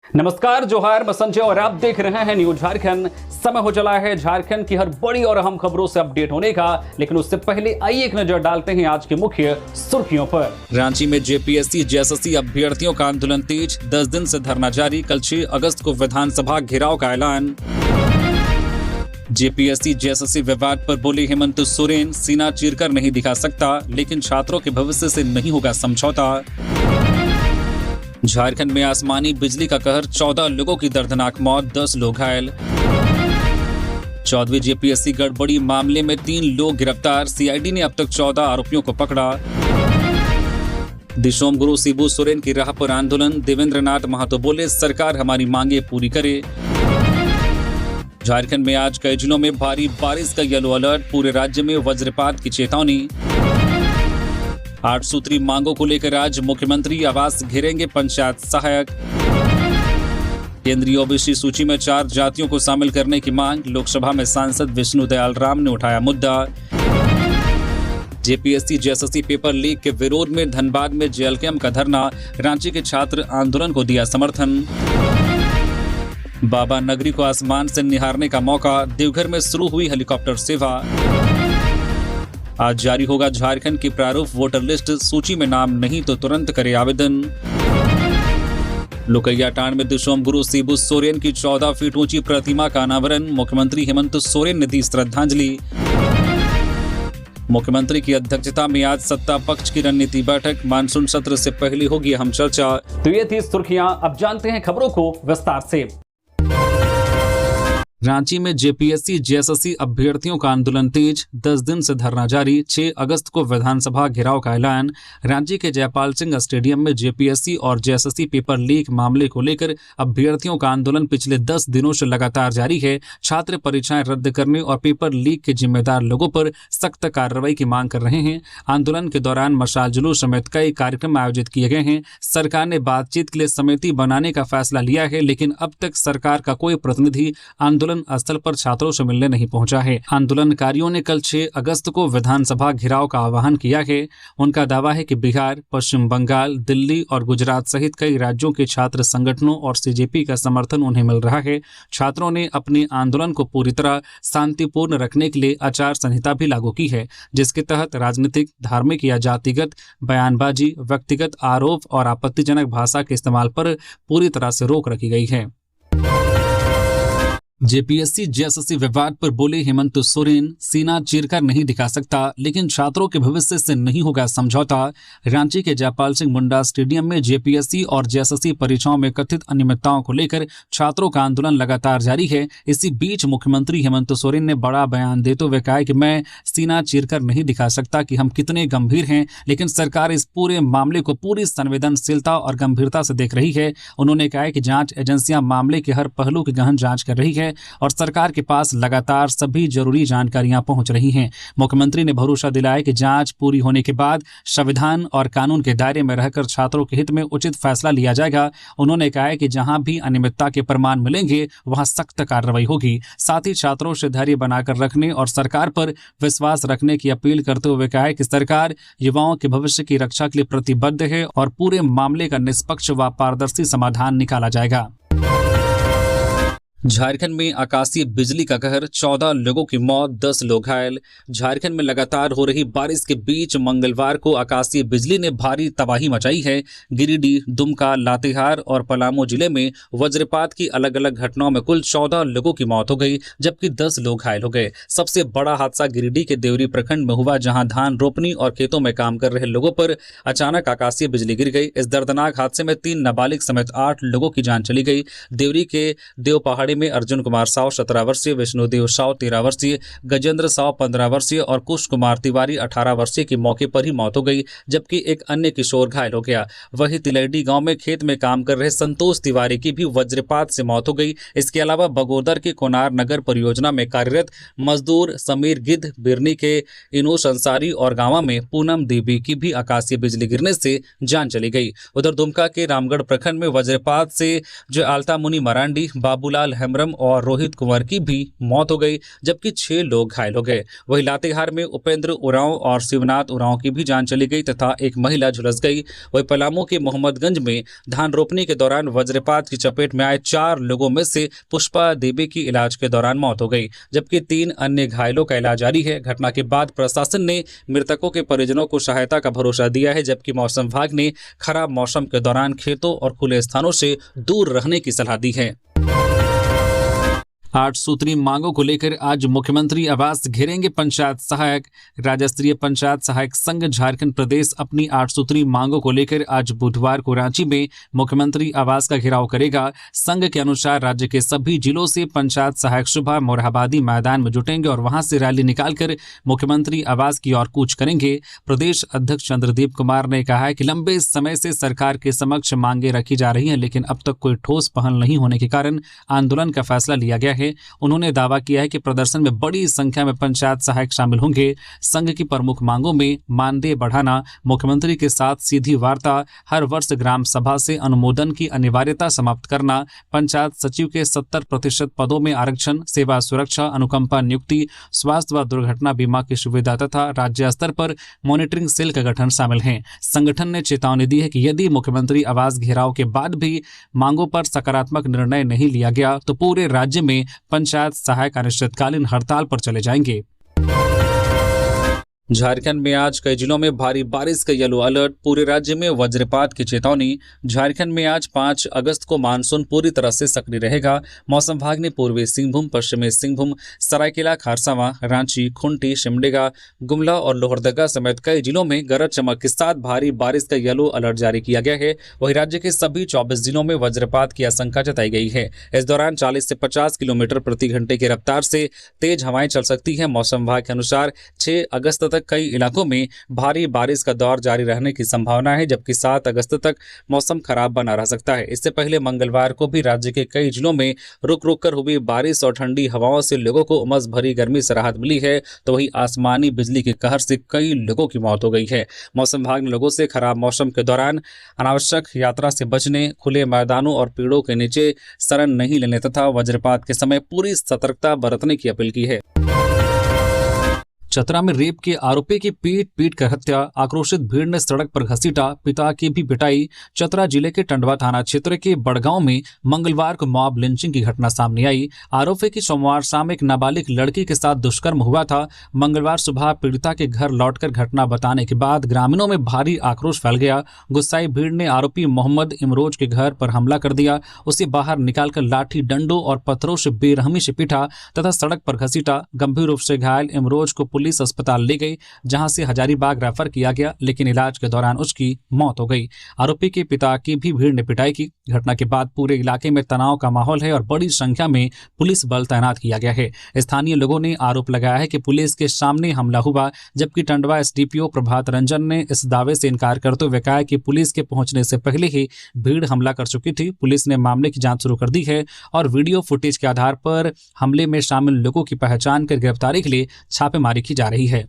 नमस्कार, जोहार, मैं संजय और आप देख रहे हैं न्यूज झारखंड। समय हो चला है झारखंड की हर बड़ी और अहम खबरों से अपडेट होने का, लेकिन उससे पहले आइए एक नजर डालते हैं आज की मुख्य सुर्खियों पर। रांची में जेपीएससी जेएसएससी अभ्यर्थियों का आंदोलन तेज, 10 दिन से धरना जारी। कल 6 अगस्त को विधानसभा घेराव का ऐलान। जेपीएससी जेएसएससी विवाद पर बोले हेमंत सोरेन, सीना चीरकर नहीं दिखा सकता, लेकिन छात्रों के भविष्य से नहीं होगा समझौता। झारखंड में आसमानी बिजली का कहर, 14 लोगों की दर्दनाक मौत, 10 लोग घायल। 14वीं जेपीएससी गड़बड़ी मामले में 3 लोग गिरफ्तार, सीआईडी ने अब तक 14 आरोपियों को पकड़ा। दिशोम गुरु शिबू सोरेन की राह पर आंदोलन, देवेंद्र नाथ महतो बोले सरकार हमारी मांगे पूरी करे। झारखंड में आज कई जिलों में भारी बारिश का येलो अलर्ट, पूरे राज्य में वज्रपात की चेतावनी। 8 सूत्री मांगों को लेकर आज मुख्यमंत्री आवास घेरेंगे पंचायत सहायक। केंद्रीय ओबीसी सूची में 4 जातियों को शामिल करने की मांग, लोकसभा में सांसद विष्णु दयाल राम ने उठाया मुद्दा। जेपीएससी जेएसएससी पेपर लीक के विरोध में धनबाद में जेएलकेएम का धरना, रांची के छात्र आंदोलन को दिया समर्थन। बाबा नगरी को आसमान से निहारने का मौका, देवघर में शुरू हुई हेलीकॉप्टर सेवा। आज जारी होगा झारखंड की प्रारूप वोटर लिस्ट, सूची में नाम नहीं तो तुरंत करे आवेदन। लुकैयाटांड में दिशोम गुरु शिबू सोरेन की 14 फीट ऊंची प्रतिमा का अनावरण, मुख्यमंत्री हेमंत सोरेन ने दी श्रद्धांजलि। मुख्यमंत्री की अध्यक्षता में आज सत्ता पक्ष की रणनीति बैठक, मानसून सत्र से पहले होगी अहम चर्चा। तो ये थी सुर्खियां, अब जानते हैं खबरों को विस्तार से। रांची में जेपीएससी जेएसएससी अभ्यर्थियों का आंदोलन तेज, 10 दिन से धरना जारी। 6 अगस्त को विधानसभा घेराव का ऐलान। रांची के जयपाल सिंह स्टेडियम में जेपीएससी और जेएसएससी पेपर लीक मामले को लेकर अभ्यर्थियों का आंदोलन पिछले 10 दिनों से लगातार जारी है। छात्र परीक्षाएं रद्द करने और पेपर लीक के जिम्मेदार लोगों पर सख्त कार्रवाई की मांग कर रहे हैं। आंदोलन के दौरान मशाल जुलूस समेत कई कार्यक्रम आयोजित किए गए हैं। सरकार ने बातचीत के लिए समिति बनाने का फैसला लिया है, लेकिन अब तक सरकार का कोई प्रतिनिधि आंदोलन स्थल पर छात्रों से मिलने नहीं पहुंचा है। आंदोलनकारियों ने कल 6 अगस्त को विधानसभा घेराव का आह्वान किया है। उनका दावा है कि बिहार, पश्चिम बंगाल, दिल्ली और गुजरात सहित कई राज्यों के छात्र संगठनों और सीजेपी का समर्थन उन्हें मिल रहा है। छात्रों ने अपने आंदोलन को पूरी तरह शांतिपूर्ण रखने के लिए आचार संहिता भी लागू की है, जिसके तहत राजनीतिक, धार्मिक या जातिगत बयानबाजी, व्यक्तिगत आरोप और आपत्तिजनक भाषा के इस्तेमाल पर पूरी तरह से रोक रखी गई है। जेपीएससी जेएसएससी विवाद पर बोले हेमंत सोरेन, सीना चीरकर नहीं दिखा सकता, लेकिन छात्रों के भविष्य से नहीं होगा समझौता। रांची के जयपाल सिंह मुंडा स्टेडियम में जेपीएससी और जेएसएससी परीक्षाओं में कथित अनियमितताओं को लेकर छात्रों का आंदोलन लगातार जारी है। इसी बीच मुख्यमंत्री हेमंत सोरेन ने बड़ा बयान देते हुए कहा कि मैं सीना चीरकर नहीं दिखा सकता कि हम कितने गंभीर हैं, लेकिन सरकार इस पूरे मामले को पूरी संवेदनशीलता और गंभीरता से देख रही है। उन्होंने कहा कि जांच एजेंसियां मामले के हर पहलू की गहन जांच कर रही है और सरकार के पास लगातार सभी जरूरी जानकारियां पहुंच रही हैं। मुख्यमंत्री ने भरोसा दिलाया कि जांच पूरी होने के बाद संविधान और कानून के दायरे में रहकर छात्रों के हित में उचित फैसला लिया जाएगा। उन्होंने कहा कि जहां भी अनियमितता के प्रमाण मिलेंगे वहां सख्त कार्रवाई होगी। साथ ही छात्रों से धैर्य बनाकर रखने और सरकार पर विश्वास रखने की अपील करते हुए कहा कि सरकार युवाओं के भविष्य की रक्षा के लिए प्रतिबद्ध है और पूरे मामले का निष्पक्ष व पारदर्शी समाधान निकाला जाएगा। झारखंड में आकाशीय बिजली का कहर, 14 लोगों की मौत, 10 लोग घायल। झारखंड में लगातार हो रही बारिश के बीच मंगलवार को आकाशीय बिजली ने भारी तबाही मचाई है। गिरिडीह, दुमका, लातेहार और पलामू जिले में वज्रपात की अलग अलग घटनाओं में कुल 14 लोगों की मौत हो गई, जबकि 10 लोग घायल हो गए। सबसे बड़ा हादसा गिरिडीह के देवरी प्रखंड में हुआ, जहां धान रोपनी और खेतों में काम कर रहे लोगों पर अचानक आकाशीय बिजली गिर गई। इस दर्दनाक हादसे में 3 नाबालिग समेत 8 लोगों की जान चली गई। देवरी के देव पहाड़ी में अर्जुन कुमार साव 17 वर्षीय, विष्णुदेव साव 13 वर्षीय, गजेंद्र साव 15 वर्षीय और कुश कुमार तिवारी 18 वर्षीय की मौके पर ही मौत हो गई, जबकि एक अन्य किशोर घायल हो गया। वहीं तिलैडी गांव में खेत में काम कर रहे संतोष तिवारी की भी वज्रपात से मौत हो गई। इसके अलावा बगोदर के कोनार नगर परियोजना में कार्यरत मजदूर समीर गिद्ध, बिरनी के इनोश अंसारी और गांवा में पूनम देवी की भी आकाशीय बिजली गिरने से जान चली गई। उधर दुमका के रामगढ़ प्रखंड में वज्रपात से जो आलता मुनि मरांडी, बाबूलाल हेम्ब्रम और रोहित कुंवर की भी मौत हो गई, जबकि 6 लोग घायल हो गए। वहीं लातेहार में उपेंद्र उरांव और शिवनाथ उरांव की भी जान चली गई तथा एक महिला झुलस गई। वहीं पलामू के मोहम्मदगंज में धान रोपने के दौरान वज्रपात की चपेट में आए 4 लोगों में से पुष्पा देवी की इलाज के दौरान मौत हो गई, जबकि 3 अन्य घायलों का इलाज जारी है। घटना के बाद प्रशासन ने मृतकों के परिजनों को सहायता का भरोसा दिया है, जबकि मौसम विभाग ने खराब मौसम के दौरान खेतों और खुले स्थानों से दूर रहने की सलाह दी है। 8 सूत्री मांगों को लेकर आज मुख्यमंत्री आवास घेरेंगे पंचायत सहायक। राज्य स्तरीय पंचायत सहायक संघ झारखंड प्रदेश अपनी 8 सूत्री मांगों को लेकर आज बुधवार को रांची में मुख्यमंत्री आवास का घेराव करेगा। संघ के अनुसार राज्य के सभी जिलों से पंचायत सहायक सुबह मोरहाबादी मैदान में जुटेंगे और वहां से रैली निकालकर मुख्यमंत्री आवास की ओर कूच करेंगे। प्रदेश अध्यक्ष चंद्रदीप कुमार ने कहा है कि लंबे समय से सरकार के समक्ष मांगे रखी जा रही हैं, लेकिन अब तक कोई ठोस पहल नहीं होने के कारण आंदोलन का फैसला लिया गया है। उन्होंने दावा किया है कि प्रदर्शन में बड़ी संख्या में पंचायत सहायक शामिल होंगे। संघ की प्रमुख मांगों में मानदेय बढ़ाना, मुख्यमंत्री के साथ सीधी वार्ता, हर वर्ष ग्राम सभा से अनुमोदन की अनिवार्यता समाप्त करना, पंचायत सचिव के 70% पदों में आरक्षण, सेवा सुरक्षा, अनुकंपा नियुक्ति, स्वास्थ्य व दुर्घटना बीमा की सुविधा तथा राज्य स्तर पर मॉनिटरिंग सेल का गठन शामिल है। संगठन ने चेतावनी दी है कि यदि मुख्यमंत्री आवास घेराव के बाद भी मांगों पर सकारात्मक निर्णय नहीं लिया गया तो पूरे राज्य में पंचायत सहायक अनिश्चितकालीन हड़ताल पर चले जाएंगे। झारखंड में आज कई जिलों में भारी बारिश का येलो अलर्ट, पूरे राज्य में वज्रपात की चेतावनी। झारखंड में आज 5 अगस्त को मानसून पूरी तरह से सक्रिय रहेगा। मौसम विभाग ने पूर्वी सिंहभूम, पश्चिमी सिंहभूम, सरायकेला, खारसावां, रांची, खूंटी, सिमडेगा, गुमला और लोहरदगा समेत कई जिलों में गरज चमक के साथ भारी बारिश का येलो अलर्ट जारी किया गया है। वहीं राज्य के सभी 24 जिलों में वज्रपात की आशंका जताई गई है। इस दौरान 40 से 50 किलोमीटर प्रति घंटे की रफ्तार से तेज हवाएं चल सकती है। मौसम विभाग के अनुसार 6 अगस्त तक कई इलाकों में भारी बारिश का दौर जारी रहने की संभावना है, जबकि 7 अगस्त तक मौसम खराब बना रह सकता है। इससे पहले मंगलवार को भी राज्य के कई जिलों में रुक रुक कर हुई बारिश और ठंडी हवाओं से लोगों को उमस भरी गर्मी से राहत मिली है, तो वहीं आसमानी बिजली के कहर से कई लोगों की मौत हो गई है। मौसम विभाग ने लोगों से खराब मौसम के दौरान अनावश्यक यात्रा से बचने, खुले मैदानों और पेड़ों के नीचे शरण नहीं लेने तथा वज्रपात के समय पूरी सतर्कता बरतने की अपील की है। चतरा में रेप के आरोपी की पीट कर हत्या, आक्रोशित भीड़ ने सड़क पर घसीटा, पिता की भी पिटाई। चतरा जिले के टंडवा थाना क्षेत्र के बड़गांव में मंगलवार को मॉब लिंचिंग की घटना सामने आई। आरोपी की सोमवार शाम एक नाबालिग लड़की के साथ दुष्कर्म हुआ था। मंगलवार सुबह पीड़िता के घर लौटकर घटना बताने के बाद ग्रामीणों में भारी आक्रोश फैल गया। गुस्साई भीड़ ने आरोपी मोहम्मद इमरोज के घर पर हमला कर दिया, उसे बाहर निकालकर लाठी, डंडों और पत्थरों से बेरहमी से पीटा तथा सड़क पर घसीटा। गंभीर रूप से घायल इमरोज को पुलिस अस्पताल ले गई, जहां से हजारीबाग रेफर किया गया, लेकिन इलाज के दौरान उसकी मौत हो गई। आरोपी के पिता की भी भीड़ ने पिटाई की। घटना के बाद पूरे इलाके में तनाव का माहौल है और बड़ी संख्या में पुलिस बल तैनात किया गया है। स्थानीय लोगों ने आरोप लगाया है कि पुलिस के सामने हमला हुआ, जबकि टंडवा एसडीपीओ प्रभात रंजन ने इस दावे से इनकार करते हुए कहा कि पुलिस के पहुंचने से पहले ही भीड़ हमला कर चुकी थी। पुलिस ने मामले की जांच शुरू कर दी है और वीडियो फुटेज के आधार पर हमले में शामिल लोगों की पहचान कर गिरफ्तारी के लिए छापेमारी की जा रही है।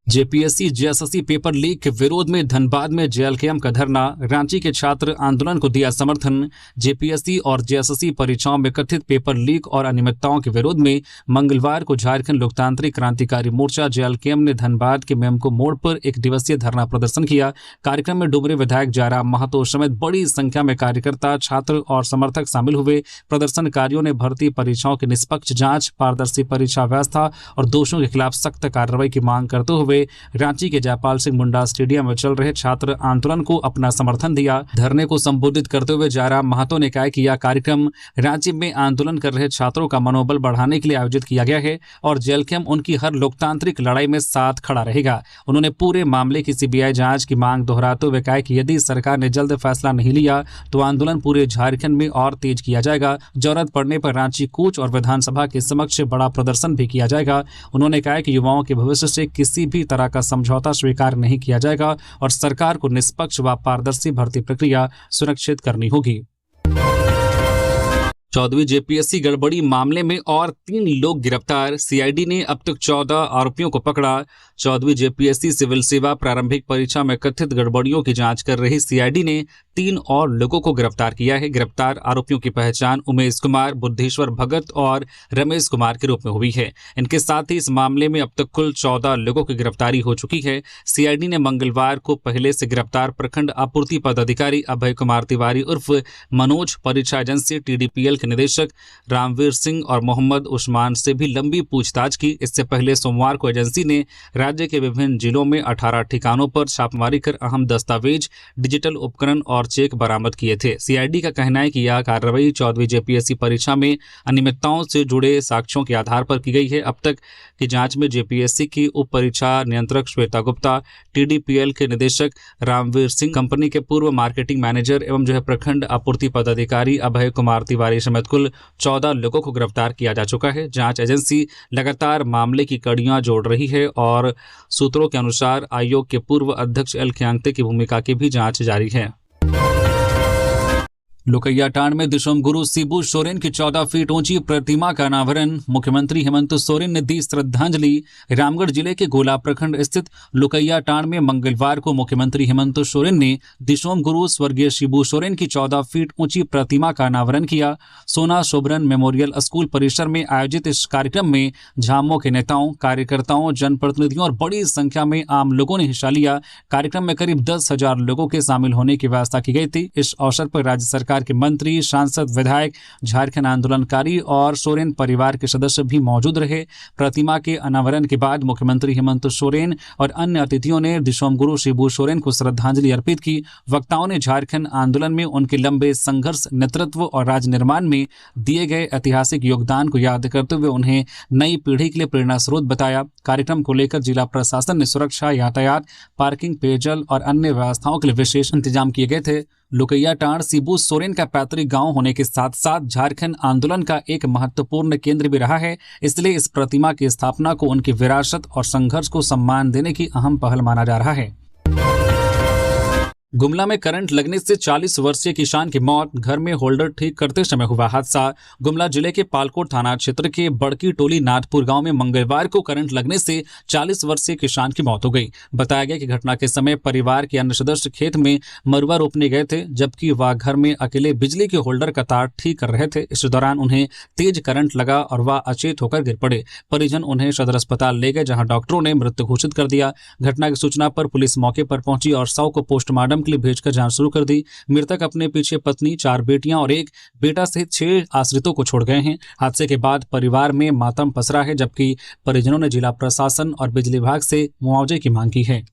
जेपीएससी जेएसएससी पेपर लीक के विरोध में धनबाद में जेएलकेएम का धरना, रांची के छात्र आंदोलन को दिया समर्थन। जेपीएससी और जेएसएससी परीक्षाओं में कथित पेपर लीक और अनियमितताओं के विरोध में मंगलवार को झारखंड लोकतांत्रिक क्रांतिकारी मोर्चा जेएलकेएम ने धनबाद के मेमको मोड़ पर एक दिवसीय धरना प्रदर्शन किया। कार्यक्रम में डुमरी विधायक जयराम महतो समेत बड़ी संख्या में कार्यकर्ता, छात्र और समर्थक शामिल हुए। प्रदर्शनकारियों ने भर्ती परीक्षाओं की निष्पक्ष जांच, पारदर्शी परीक्षा व्यवस्था और दोषियों के खिलाफ सख्त कार्रवाई की मांग करते हुए रांची के जयपाल सिंह मुंडा स्टेडियम में चल रहे छात्र आंदोलन को अपना समर्थन दिया। धरने को संबोधित करते हुए जयराम महतो ने कहा कि यह कार्यक्रम रांची में आंदोलन कर रहे छात्रों का मनोबल बढ़ाने के लिए आयोजित किया गया है और जेएलकेएम उनकी हर लोकतांत्रिक लड़ाई में साथ खड़ा रहेगा। उन्होंने पूरे मामले की सीबीआई जांच की मांग दोहराते हुए कहा कि यदि सरकार ने जल्द फैसला नहीं लिया तो आंदोलन पूरे झारखंड में और तेज किया जाएगा। जरूरत पड़ने पर रांची कूच और विधानसभा के समक्ष बड़ा प्रदर्शन भी किया जाएगा। उन्होंने कहा कि युवाओं के भविष्य से किसी भी तरह का समझौता स्वीकार नहीं किया जाएगा और सरकार को निष्पक्ष व पारदर्शी भर्ती प्रक्रिया सुनिश्चित करनी होगी। चौदहवीं जेपीएससी गड़बड़ी मामले में और 3 लोग गिरफ्तार। सीआईडी ने अब तक 14 आरोपियों को पकड़ा। 14वीं जेपीएससी सिविल सेवा प्रारंभिक परीक्षा में कथित गड़बड़ियों की जांच कर रही सीआईडी ने 3 और लोगों को गिरफ्तार किया है। गिरफ्तार आरोपियों की पहचान उमेश कुमार, बुद्धेश्वर भगत और रमेश कुमार के रूप में हुई है। इनके साथ ही इस मामले में अब तक कुल 14 लोगों की गिरफ्तारी हो चुकी है। सीआईडी ने मंगलवार को पहले से गिरफ्तार प्रखंड आपूर्ति पदाधिकारी अभय कुमार तिवारी उर्फ मनोज, परीक्षा एजेंसी टीडीपीएल के निदेशक रामवीर सिंह और मोहम्मद उस्मान से भी लंबी पूछताछ की। इससे पहले सोमवार को एजेंसी ने राज्य के विभिन्न जिलों में 18 ठिकानों पर छापेमारी कर अहम दस्तावेज, डिजिटल उपकरण और चेक बरामद किए थे। सीआईडी का कहना है कि यह कार्रवाई 14वीं जेपीएससी परीक्षा में अनियमितताओं से जुड़े साक्ष्यों के आधार पर की गई है। अब तक की जांच में जेपीएससी की उप परीक्षा नियंत्रक श्वेता गुप्ता, टीडीपीएल के निदेशक रामवीर सिंह, कंपनी के पूर्व मार्केटिंग मैनेजर एवं प्रखंड आपूर्ति पदाधिकारी अभय कुमार तिवारी समेत कुल 14 लोगों को गिरफ्तार किया जा चुका है। जांच एजेंसी लगातार मामले की कड़ियां जोड़ रही है और सूत्रों के अनुसार आयोग के पूर्व अध्यक्ष एल ख्यांगते की भूमिका की भी जांच जारी है। लुकैयाटांड में दिशोम गुरु शिबू सोरेन की 14 फीट ऊंची प्रतिमा का अनावरण। मुख्यमंत्री हेमंत सोरेन ने दी श्रद्धांजलि। रामगढ़ जिले के गोला प्रखंड स्थित लुकैयाटांड में मंगलवार को मुख्यमंत्री हेमंत सोरेन ने दिशोम गुरु स्वर्गीय शिबू सोरेन की 14 फीट ऊंची प्रतिमा का अनावरण किया। सोना सोबरन मेमोरियल स्कूल परिसर में आयोजित इस कार्यक्रम में झामुमो के नेताओं, कार्यकर्ताओं, जनप्रतिनिधियों और बड़ी संख्या में आम लोगों ने हिस्सा लिया। कार्यक्रम में करीब 10,000 लोगों के शामिल होने की व्यवस्था की गई थी। इस अवसर पर राज्य सरकार के मंत्री, सांसद, विधायक, झारखंड आंदोलनकारी और सोरेन परिवार के सदस्य भी मौजूद रहे। प्रतिमा के अनावरण के बाद मुख्यमंत्री हेमंत सोरेन और अन्य अतिथियों ने दिशोम गुरु शिबू सोरेन को श्रद्धांजलि अर्पित की। वक्ताओं ने झारखंड आंदोलन में उनके लंबे संघर्ष, नेतृत्व और राज्य निर्माण में दिए गए ऐतिहासिक योगदान को याद करते हुए उन्हें नई पीढ़ी के लिए प्रेरणा स्रोत बताया। कार्यक्रम को लेकर जिला प्रशासन ने सुरक्षा, यातायात, पार्किंग, पेयजल और अन्य व्यवस्थाओं के लिए विशेष इंतजाम किए गए थे। लुकैयाटांड शिबू सोरेन का पैतृक गांव होने के साथ साथ झारखंड आंदोलन का एक महत्वपूर्ण केंद्र भी रहा है, इसलिए इस प्रतिमा की स्थापना को उनकी विरासत और संघर्ष को सम्मान देने की अहम पहल माना जा रहा है। गुमला में करंट लगने से 40 वर्षीय किसान की मौत। घर में होल्डर ठीक करते समय हुआ हादसा। गुमला जिले के पालकोट थाना क्षेत्र के बड़की टोली नाथपुर गांव में मंगलवार को करंट लगने से 40 वर्षीय किसान की मौत हो गई। बताया गया कि घटना के समय परिवार के अन्य सदस्य खेत में मरुआ रोपने गए थे, जबकि वह घर में अकेले बिजली के होल्डर का तार ठीक कर रहे थे। इस दौरान उन्हें तेज करंट लगा और वह अचेत होकर गिर पड़े। परिजन उन्हें सदर अस्पताल ले गए, जहां डॉक्टरों ने मृत घोषित कर दिया। घटना की सूचना पर पुलिस मौके पर पहुंची और शव को पोस्टमार्टम के लिए भेजकर जांच शुरू कर दी। मृतक अपने पीछे पत्नी, 4 बेटियां और 1 बेटा सहित 6 आश्रितों को छोड़ गए हैं। हादसे के बाद परिवार में मातम पसरा है, जबकि परिजनों ने जिला प्रशासन और बिजली विभाग से मुआवजे की मांग की है।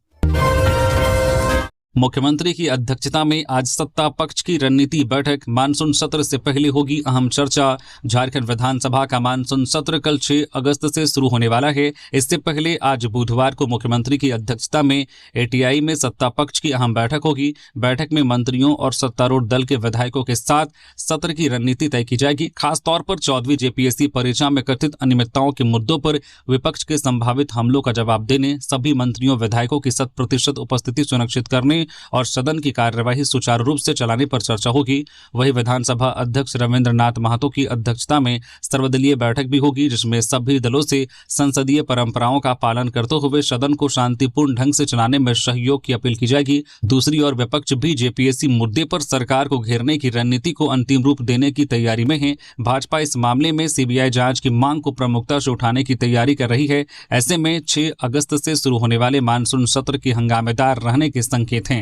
मुख्यमंत्री की अध्यक्षता में आज सत्ता पक्ष की रणनीति बैठक। मानसून सत्र से पहले होगी अहम चर्चा। झारखंड विधानसभा का मानसून सत्र कल 6 अगस्त से शुरू होने वाला है। इससे पहले आज बुधवार को मुख्यमंत्री की अध्यक्षता में एटीआई में सत्ता पक्ष की अहम बैठक होगी। बैठक में मंत्रियों और सत्तारूढ़ दल के विधायकों के साथ सत्र की रणनीति तय की जाएगी। खासतौर पर 14वीं जेपीएससी परीक्षा में कथित अनियमितताओं के मुद्दों पर विपक्ष के संभावित हमलों का जवाब देने, सभी मंत्रियों, विधायकों की 100% उपस्थिति सुनिश्चित करने और सदन की कार्यवाही सुचारू रूप से चलाने पर चर्चा होगी। वहीं विधानसभा अध्यक्ष रविंद्र नाथ महतो की अध्यक्षता में सर्वदलीय बैठक भी होगी, जिसमें सभी दलों से संसदीय परंपराओं का पालन करते हुए सदन को शांतिपूर्ण ढंग से चलाने में सहयोग की अपील की जाएगी। दूसरी ओर विपक्ष भी जेपीएससी मुद्दे पर सरकार को घेरने की रणनीति को अंतिम रूप देने की तैयारी में है। भाजपा इस मामले में सीबीआई जांच की मांग को प्रमुखता से उठाने की तैयारी कर रही है। ऐसे में 6 अगस्त से शुरू होने वाले मानसून सत्र की हंगामेदार रहने के संकेत हैं।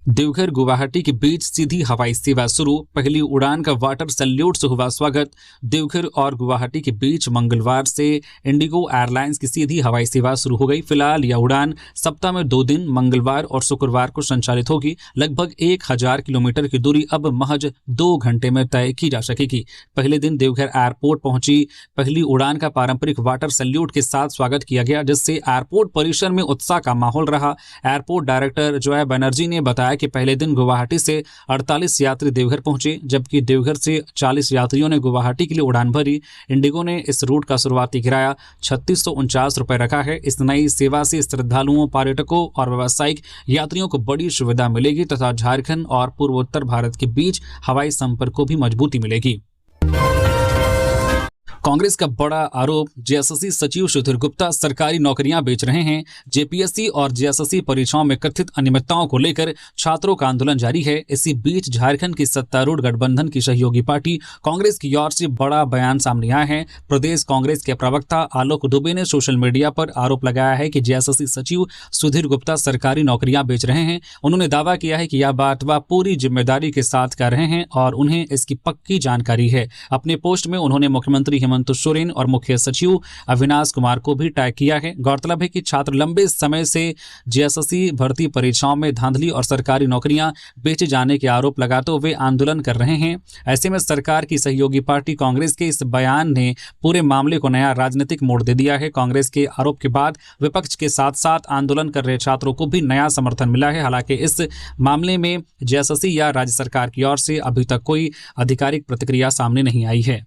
देवघर गुवाहाटी के बीच सीधी हवाई सेवा शुरू। पहली उड़ान का वाटर सैल्यूट से हुआ स्वागत। देवघर और गुवाहाटी के बीच मंगलवार से इंडिगो एयरलाइंस की सीधी हवाई सेवा शुरू हो गई। फिलहाल यह उड़ान सप्ताह में 2 दिन मंगलवार और शुक्रवार को संचालित होगी। लगभग 1000 किलोमीटर की दूरी अब महज 2 घंटे में तय की जा सकेगी। पहले दिन देवघर एयरपोर्ट पहुंची पहली उड़ान का पारंपरिक वाटर सैल्यूट के साथ स्वागत किया गया, जिससे एयरपोर्ट परिसर में उत्साह का माहौल रहा। एयरपोर्ट डायरेक्टर जॉय बनर्जी ने बताया बताया कि पहले दिन गुवाहाटी से 48 यात्री देवघर पहुंचे, जबकि देवघर से 40 यात्रियों ने गुवाहाटी के लिए उड़ान भरी। इंडिगो ने इस रूट का शुरुआती किराया 3649 रुपये रखा है। इस नई सेवा से श्रद्धालुओं, पर्यटकों और व्यावसायिक यात्रियों को बड़ी सुविधा मिलेगी तथा झारखंड और पूर्वोत्तर भारत के बीच हवाई संपर्क को भी मजबूती मिलेगी। कांग्रेस का बड़ा आरोप, जेएसएससी सचिव सुधीर गुप्ता सरकारी नौकरियां बेच रहे हैं। जेपीएससी और जेएसएससी परीक्षाओं में कथित अनियमितताओं को लेकर छात्रों का आंदोलन जारी है। इसी बीच झारखंड की सत्तारूढ़ गठबंधन की सहयोगी पार्टी कांग्रेस की ओर से बड़ा बयान सामने आया है। प्रदेश कांग्रेस के प्रवक्ता आलोक दुबे ने सोशल मीडिया पर आरोप लगाया है कि जेएसएससी सचिव सुधीर गुप्ता सरकारी नौकरियां बेच रहे हैं। उन्होंने दावा किया है कि यह बात वह पूरी जिम्मेदारी के साथ कर रहे हैं और उन्हें इसकी पक्की जानकारी है। अपने पोस्ट में उन्होंने मुख्यमंत्री हेमंत सोरेन और मुख्य सचिव अविनाश कुमार को भी टैग किया है। गौरतलब है कि छात्र लंबे समय से जेएसएससी भर्ती परीक्षाओं में धांधली और सरकारी नौकरियां बेचे जाने के आरोप लगाते हुए आंदोलन कर रहे हैं। ऐसे में सरकार की सहयोगी पार्टी कांग्रेस के इस बयान ने पूरे मामले को नया राजनीतिक मोड़ दे दिया है। कांग्रेस के आरोप के बाद विपक्ष के साथ साथ आंदोलन कर रहे छात्रों को भी नया समर्थन मिला है। हालांकि इस मामले में जेएसएससी या राज्य सरकार की ओर से अभी तक कोई आधिकारिक प्रतिक्रिया सामने नहीं आई है।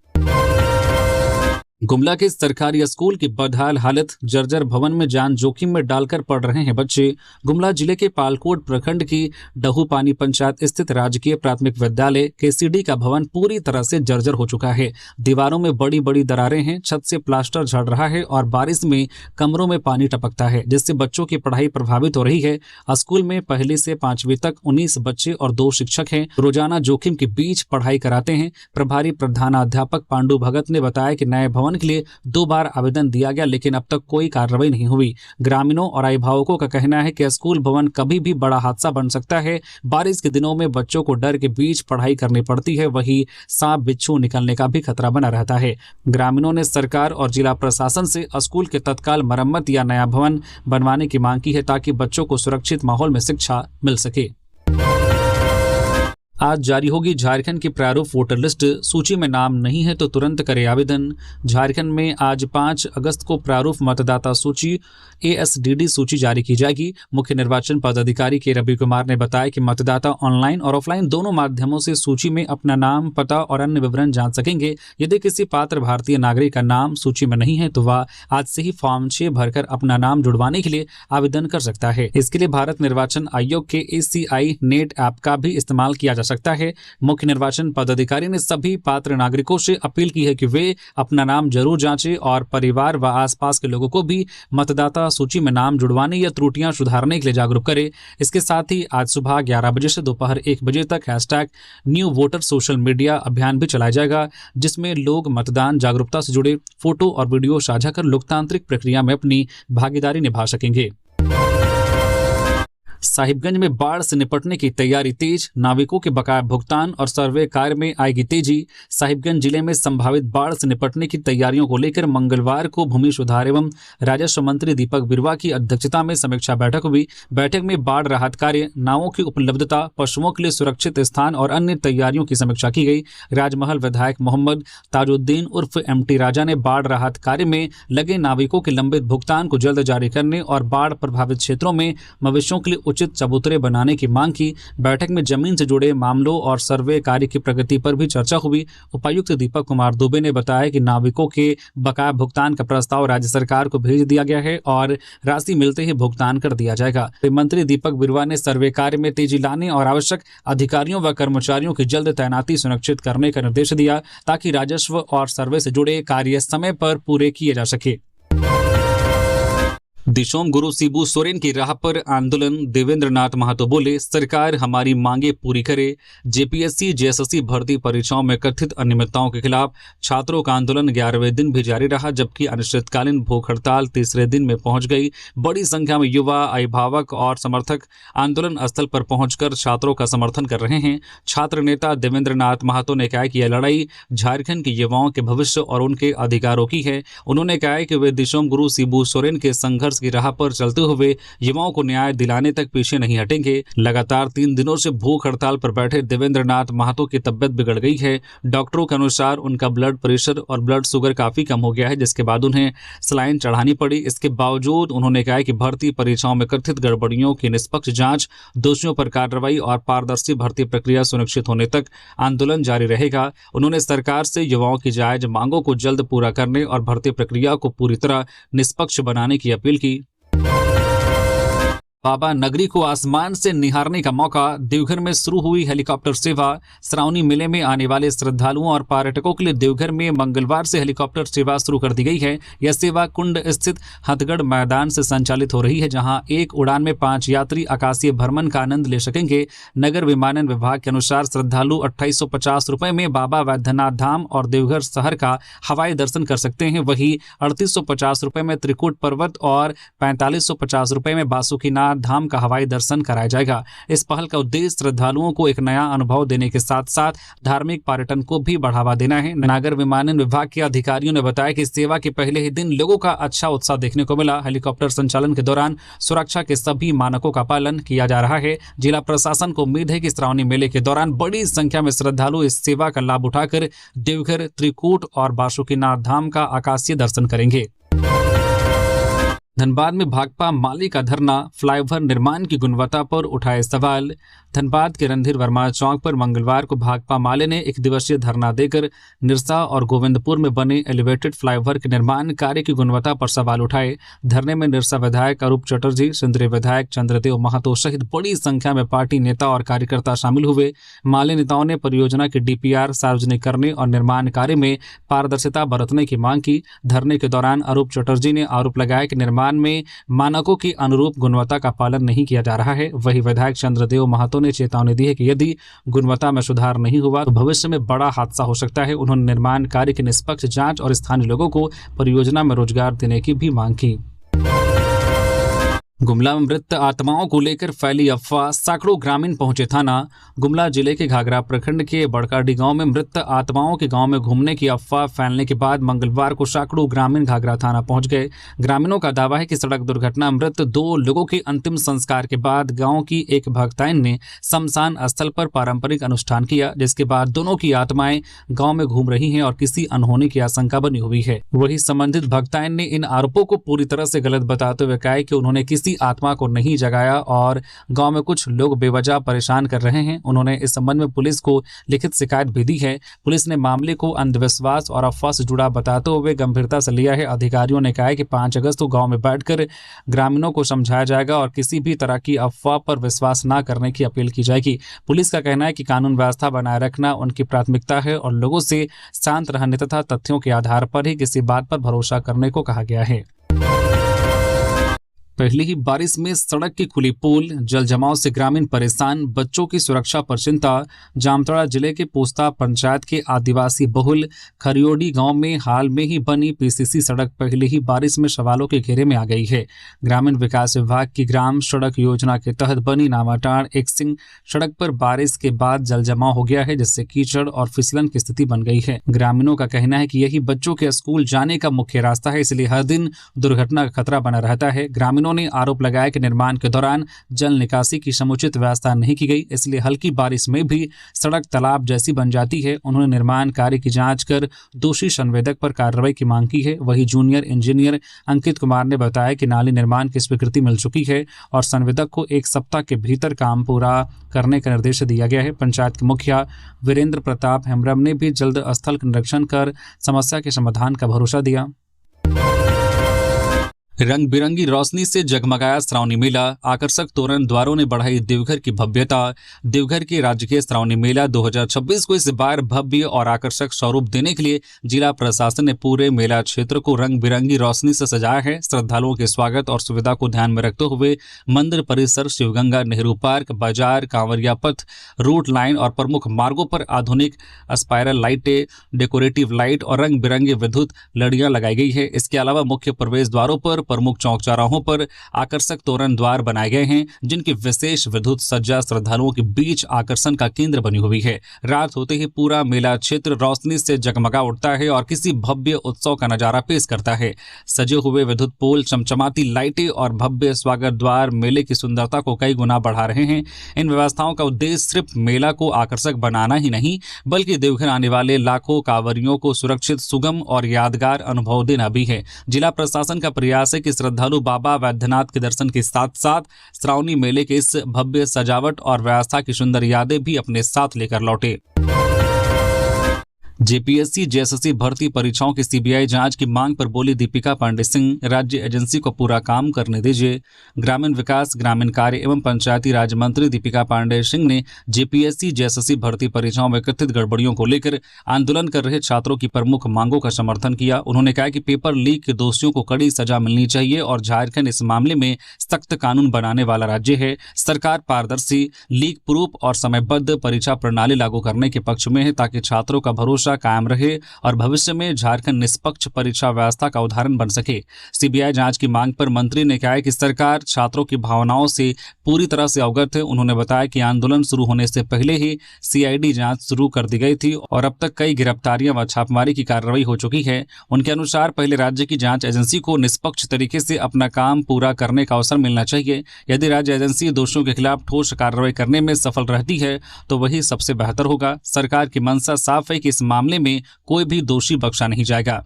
गुमला के सरकारी स्कूल की बदहाल हालत, जर्जर भवन में जान जोखिम में डालकर पढ़ रहे हैं बच्चे। गुमला जिले के पालकोट प्रखंड की डहूपानी पंचायत स्थित राजकीय प्राथमिक विद्यालय केसीडी का भवन पूरी तरह से जर्जर हो चुका है। दीवारों में बड़ी बड़ी दरारें हैं, छत से प्लास्टर झड़ रहा है और बारिश में कमरों में पानी टपकता है, जिससे बच्चों की पढ़ाई प्रभावित हो रही है। स्कूल में पहली से 5वीं तक 19 बच्चे और 2 शिक्षक हैं। रोजाना जोखिम के बीच पढ़ाई कराते हैं। प्रभारी प्रधानाध्यापक पांडु भगत ने बताया कि नए भवन के लिए 2 बार आवेदन दिया गया, लेकिन अब तक कोई कार्रवाई नहीं हुई। ग्रामीणों और अभिभावकों का कहना है कि स्कूल भवन कभी भी बड़ा हादसा बन सकता है। बारिश के दिनों में बच्चों को डर के बीच पढ़ाई करनी पड़ती है, वहीं सांप बिच्छू निकलने का भी खतरा बना रहता है। ग्रामीणों ने सरकार और जिला प्रशासन से स्कूल के तत्काल मरम्मत या नया भवन बनवाने की मांग की है, ताकि बच्चों को सुरक्षित माहौल में शिक्षा मिल सके। आज जारी होगी झारखंड की प्रारूप वोटर लिस्ट। सूची में नाम नहीं है तो तुरंत करे आवेदन। झारखंड में आज 5 अगस्त को प्रारूप मतदाता सूची ASDD सूची जारी की जाएगी। मुख्य निर्वाचन पदाधिकारी के रवि कुमार ने बताया कि मतदाता ऑनलाइन और ऑफलाइन दोनों माध्यमों से सूची में अपना नाम, पता और अन्य विवरण जान सकेंगे। यदि किसी पात्र भारतीय नागरिक का नाम सूची में नहीं है तो वह आज से ही फॉर्म 6 भरकर अपना नाम जुड़वाने के लिए आवेदन कर सकता है। इसके लिए भारत निर्वाचन आयोग के ACI नेट ऐप का भी इस्तेमाल किया जा सकता है। मुख्य निर्वाचन पदाधिकारी ने सभी पात्र नागरिकों से अपील की है कि वे अपना नाम जरूर जांचें और परिवार व आसपास के लोगों को भी मतदाता सूची में नाम जुड़वाने या त्रुटियां सुधारने के लिए जागरूक करें। इसके साथ ही आज सुबह 11 बजे से दोपहर 1 बजे तक #NewVoter सोशल मीडिया अभियान भी चलाया जाएगा, जिसमें लोग मतदान जागरूकता से जुड़े फोटो और वीडियो साझा कर लोकतांत्रिक प्रक्रिया में अपनी भागीदारी निभा सकेंगे। साहिबगंज में बाढ़ से निपटने की तैयारी तेज, नाविकों के बकाया भुगतान और सर्वे कार्य में आएगी तेजी। साहिबगंज जिले में संभावित बाढ़ से निपटने की तैयारियों को लेकर मंगलवार को भूमि सुधार एवं राजस्व मंत्री दीपक बिरुवा की अध्यक्षता में समीक्षा बैठक हुई। बैठक में बाढ़ राहत कार्य, नावों की उपलब्धता, पशुओं के लिए सुरक्षित स्थान और अन्य तैयारियों की समीक्षा की गई। राजमहल विधायक मोहम्मद ताजुद्दीन उर्फ MT राजा ने बाढ़ राहत कार्य में लगे नाविकों के लंबित भुगतान को जल्द जारी करने और बाढ़ प्रभावित क्षेत्रों में मवेशियों के लिए उचित चबूतरे बनाने की मांग की। बैठक में जमीन से जुड़े मामलों और सर्वे कार्य की प्रगति पर भी चर्चा हुई। उपायुक्त दीपक कुमार दुबे ने बताया कि नाविकों के बकाया भुगतान का प्रस्ताव राज्य सरकार को भेज दिया गया है और राशि मिलते ही भुगतान कर दिया जाएगा। मंत्री दीपक बिरुवा ने सर्वे कार्य में तेजी लाने और आवश्यक अधिकारियों व कर्मचारियों की जल्द तैनाती सुनिश्चित करने का निर्देश दिया, ताकि राजस्व और सर्वे से जुड़े कार्य समय पर पूरे किए जा सके। दिशोम गुरु शिबू सोरेन की राह पर आंदोलन, देवेंद्र नाथ महतो बोले, सरकार हमारी मांगे पूरी करे। जेपीएससी जेएसएससी भर्ती परीक्षाओं में कथित अनियमितताओं के खिलाफ छात्रों का आंदोलन 11वें दिन भी जारी रहा, जबकि अनिश्चितकालीन भूख हड़ताल 3रे दिन में पहुंच गई। बड़ी संख्या में युवा, अभिभावक और समर्थक आंदोलन स्थल पर पहुंचकर छात्रों का समर्थन कर रहे हैं। छात्र नेता देवेंद्र नाथ महतो ने कहा कि यह लड़ाई झारखंड के युवाओं के भविष्य और उनके अधिकारों की है। उन्होंने कहा कि वे दिशोम गुरु शिबू सोरेन के संघर्ष विकास की राह पर चलते हुए युवाओं को न्याय दिलाने तक पीछे नहीं हटेंगे। लगातार 3 दिनों से भूख हड़ताल पर बैठे देवेंद्र नाथ महतो की तबियत बिगड़ गई है। डॉक्टरों के अनुसार उनका ब्लड प्रेशर और ब्लड शुगर काफी कम हो गया है, जिसके बाद उन्हें सलाइन चढ़ानी पड़ी। इसके बावजूद उन्होंने कहा कि भर्ती परीक्षाओं में कथित गड़बड़ियों की निष्पक्ष जांच, दोषियों पर कार्रवाई और पारदर्शी भर्ती प्रक्रिया सुनिश्चित होने तक आंदोलन जारी रहेगा। उन्होंने सरकार से युवाओं की जायज मांगों को जल्द पूरा करने और भर्ती प्रक्रिया को पूरी तरह निष्पक्ष बनाने की अपील की। बाबा नगरी को आसमान से निहारने का मौका। देवघर में शुरू हुई हेलीकॉप्टर सेवा। श्रावणी मेले में आने वाले श्रद्धालुओं और पर्यटकों के लिए देवघर में मंगलवार से हेलीकॉप्टर सेवा शुरू कर दी गई है। यह सेवा कुंड स्थित हथगढ़ मैदान से संचालित हो रही है, जहां एक उड़ान में 5 यात्री आकाशीय भ्रमण का आनंद ले सकेंगे। नगर विमानन विभाग के अनुसार श्रद्धालु 2850 रुपए में बाबा वैद्यनाथ धाम और देवघर शहर का हवाई दर्शन कर सकते हैं। वहीं 3850 रुपए में त्रिकूट पर्वत और 4550 रुपए में बासुकीनाथ धाम का हवाई दर्शन कराया जाएगा। इस पहल का उद्देश्य श्रद्धालुओं को एक नया अनुभव देने के साथ साथ धार्मिक पर्यटन को भी बढ़ावा देना है। नागर विमानन विभाग के अधिकारियों ने बताया कि सेवा के पहले ही दिन लोगों का अच्छा उत्साह देखने को मिला। हेलीकॉप्टर संचालन के दौरान सुरक्षा के सभी मानकों का पालन किया जा रहा है। जिला प्रशासन को उम्मीद है कि श्रावणी मेले के दौरान बड़ी संख्या में श्रद्धालु इस सेवा का लाभ उठाकर देवघर, त्रिकूट और बासुकीनाथ धाम का आकाशीय दर्शन करेंगे। धनबाद में भाकपा माले का धरना। फ्लाईओवर निर्माण की गुणवत्ता पर उठाए सवाल। धनबाद के रणधीर वर्मा चौक पर मंगलवार को भाकपा माले ने 1 दिवसीय धरना देकर निरसा और गोविंदपुर में बने एलिवेटेड फ्लाईओवर के निर्माण कार्य की गुणवत्ता पर सवाल उठाए। धरने में निरसा विधायक अरूप चटर्जी, सिंदरी विधायक चंद्रदेव महतो सहित बड़ी संख्या में पार्टी नेता और कार्यकर्ता शामिल हुए। माले नेताओं ने परियोजना की DPR सार्वजनिक करने और निर्माण कार्य में पारदर्शिता बरतने की मांग की। धरने के दौरान अरूप चटर्जी ने आरोप लगाया कि निर्माण में मानकों की अनुरूप गुणवत्ता का पालन नहीं किया जा रहा है। वही विधायक चंद्रदेव महतो ने चेतावनी दी है कि यदि गुणवत्ता में सुधार नहीं हुआ तो भविष्य में बड़ा हादसा हो सकता है। उन्होंने निर्माण कार्य की निष्पक्ष जांच और स्थानीय लोगों को परियोजना में रोजगार देने की भी मांग की। गुमला में मृत आत्माओं को लेकर फैली अफवाह। सैकड़ों ग्रामीण पहुंचे थाना। गुमला जिले के घाघरा प्रखंड के बड़काडी गांव में मृत आत्माओं के गांव में घूमने की अफवाह फैलने के बाद मंगलवार को सैकड़ों ग्रामीण घाघरा थाना पहुंच गए। ग्रामीणों का दावा है कि सड़क दुर्घटना मृत 2 लोगों के अंतिम संस्कार के बाद गांव की एक भक्ताइन ने शमशान स्थल पर पारंपरिक अनुष्ठान किया, जिसके बाद दोनों की आत्माएं गाँव में घूम रही है और किसी अनहोनी की आशंका बनी हुई है। वही संबंधित भक्ताइन ने इन आरोपों को पूरी तरह से गलत बताते हुए कहा कि उन्होंने किसी आत्मा को नहीं जगाया और गांव में कुछ लोग बेवजह परेशान कर रहे हैं। उन्होंने इस संबंध में पुलिस को लिखित शिकायत भी दी है। पुलिस ने मामले को अंधविश्वास और अफवाह से जुड़ा बताते हुए गंभीरता से लिया है। अधिकारियों ने कहा है कि 5 अगस्त को गांव में बैठकर ग्रामीणों को समझाया जाएगा और किसी भी तरह की अफवाह पर विश्वास न करने की अपील की जाएगी। पुलिस का कहना है कि कानून व्यवस्था बनाए रखना उनकी प्राथमिकता है और लोगों से शांत रहने तथा तथ्यों के आधार पर ही किसी बात पर भरोसा करने को कहा गया है। पहली ही बारिश में सड़क की खुली पोल, जल जमाव से ग्रामीण परेशान, बच्चों की सुरक्षा पर चिंता। जामताड़ा जिले के पोस्ता पंचायत के आदिवासी बहुल खरियोडी गांव में हाल में ही बनी PCC सड़क पहली ही बारिश में सवालों के घेरे में आ गई है। ग्रामीण विकास विभाग की ग्राम सड़क योजना के तहत बनी नामाटाड़ एक सिंह सड़क पर बारिश के बाद जल जमाव हो गया है, जिससे कीचड़ और फिसलन की स्थिति बन गई है। ग्रामीणों का कहना है कि यही बच्चों के स्कूल जाने का मुख्य रास्ता है, इसलिए हर दिन दुर्घटना का खतरा बना रहता है। ग्रामीणों ने आरोप लगाया कि निर्माण के दौरान जल निकासी की समुचित व्यवस्था नहीं की गई, इसलिए हल्की बारिश में भी सड़क तालाब जैसी बन जाती है। उन्होंने निर्माण कार्य की जांच कर दोषी संवेदक पर कार्रवाई की मांग की है। वही जूनियर इंजीनियर अंकित कुमार ने बताया कि नाली निर्माण की स्वीकृति मिल चुकी है और संवेदक को 1 सप्ताह के भीतर काम पूरा करने का निर्देश दिया गया है। पंचायत के मुखिया वीरेंद्र प्रताप हेम्ब्रम ने भी जल्द स्थल का निरीक्षण कर समस्या के समाधान का भरोसा दिया। रंग बिरंगी रोशनी से जगमगाया श्रावणी मेला। आकर्षक तोरण द्वारों ने बढ़ाई देवघर की भव्यता। देवघर के राजकीय श्रावणी मेला 2026 को इस बार भव्य और आकर्षक स्वरूप देने के लिए जिला प्रशासन ने पूरे मेला क्षेत्र को रंग बिरंगी रोशनी से सजाया है। श्रद्धालुओं के स्वागत और सुविधा को ध्यान में रखते हुए मंदिर परिसर, शिवगंगा, नेहरू पार्क, बाजार, कांवरिया पथ, रूट लाइन और प्रमुख मार्गों पर आधुनिक स्पाइरल लाइटें, डेकोरेटिव लाइट और रंग बिरंगे विद्युत लड़ियां लगाई गई है। इसके अलावा मुख्य प्रवेश द्वारों पर प्रमुख चौक चौराहों पर आकर्षक तोरण द्वार बनाए गए हैं, जिनकी विशेष विद्युत सज्जा श्रद्धालुओं के बीच आकर्षण का केंद्र बनी हुई है। रात होते ही पूरा मेला क्षेत्र रोशनी से जगमगा उठता है और किसी भव्य उत्सव का नजारा पेश करता है। सजे हुए विद्युत पोल, चमचमाती लाइटें और भव्य स्वागत द्वार मेले की सुंदरता को कई गुना बढ़ा रहे हैं। इन व्यवस्थाओं का उद्देश्य सिर्फ मेला को आकर्षक बनाना ही नहीं, बल्कि देवघर आने वाले लाखों कांवरियों को सुरक्षित, सुगम और यादगार अनुभव देना भी है। जिला प्रशासन का प्रयास है कि श्रद्धालु बाबा वैद्यनाथ के दर्शन के साथ साथ श्रावणी मेले के इस भव्य सजावट और व्यवस्था की सुंदर यादें भी अपने साथ लेकर लौटे। जेपीएससी जेएसएससी भर्ती परीक्षाओं की सीबीआई जांच की मांग पर बोली दीपिका पांडे सिंह, राज्य एजेंसी को पूरा काम करने दीजिए। ग्रामीण विकास, ग्रामीण कार्य एवं पंचायती राज मंत्री दीपिका पांडे सिंह ने जेपीएससी जेएसएससी भर्ती परीक्षाओं में कथित गड़बड़ियों को लेकर आंदोलन कर रहे छात्रों की प्रमुख मांगों का समर्थन किया। उन्होंने कहा कि पेपर लीक के दोषियों को कड़ी सजा मिलनी चाहिए और झारखंड इस मामले में सख्त कानून बनाने वाला राज्य है। सरकार पारदर्शी, लीक प्रूफ और समयबद्ध परीक्षा प्रणाली लागू करने के पक्ष में है, ताकि छात्रों का भरोसा कायम रहे और भविष्य में झारखंड निष्पक्ष परीक्षा व्यवस्था का उदाहरण बन सके। सीबीआई जांच की मांग पर मंत्री ने कहा कि सरकार छात्रों की भावनाओं से पूरी तरह से अवगत है। उन्होंने बताया कि आंदोलन शुरू होने से पहले ही सीआईडी जांच शुरू कर दी गई थी और अब तक कई गिरफ्तारियां व छापेमारी की कार्रवाई हो चुकी है। उनके अनुसार पहले राज्य की जांच एजेंसी को निष्पक्ष तरीके से अपना काम पूरा करने का अवसर मिलना चाहिए। यदि राज्य एजेंसी दोषियों के खिलाफ ठोस कार्रवाई करने में सफल रहती है तो वही सबसे बेहतर होगा। सरकार की मंशा साफ है कि इस मामले में कोई भी दोषी बख्शा नहीं जाएगा।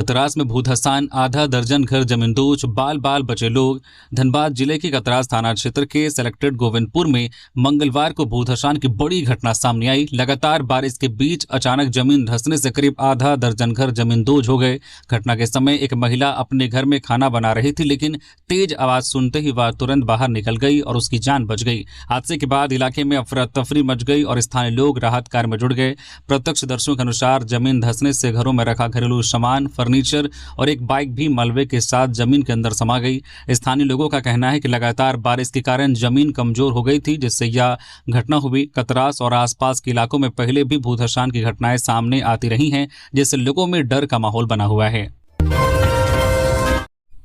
कतरास में भूधसान, आधा दर्जन घर जमींदोज, बाल बाल बचे लोग। धनबाद जिले के कतरास थाना क्षेत्र के सेलेक्टेड गोविंदपुर में मंगलवार को भूधसान की बड़ी घटना सामने आई। लगातार बारिश के बीच अचानक जमीन धंसने से करीब आधा दर्जन घर जमींदोज हो गए। घटना के समय एक महिला अपने घर में खाना बना रही थी, लेकिन तेज आवाज सुनते ही वह तुरंत बाहर निकल गई और उसकी जान बच गई। हादसे के बाद इलाके में अफरा तफरी मच गई और स्थानीय लोग राहत कार्य में जुट गए। प्रत्यक्षदर्शियों के अनुसार जमीन धंसने से घरों में रखा घरेलू सामान, फर्नीचर और एक बाइक भी मलबे के साथ जमीन के अंदर समा गई। स्थानीय लोगों का कहना है कि लगातार बारिश के कारण जमीन कमजोर हो गई थी, जिससे यह घटना हुई। कतरास और आसपास के इलाकों में पहले भी भूधसान की घटनाएं सामने आती रही हैं, जिससे लोगों में डर का माहौल बना हुआ है।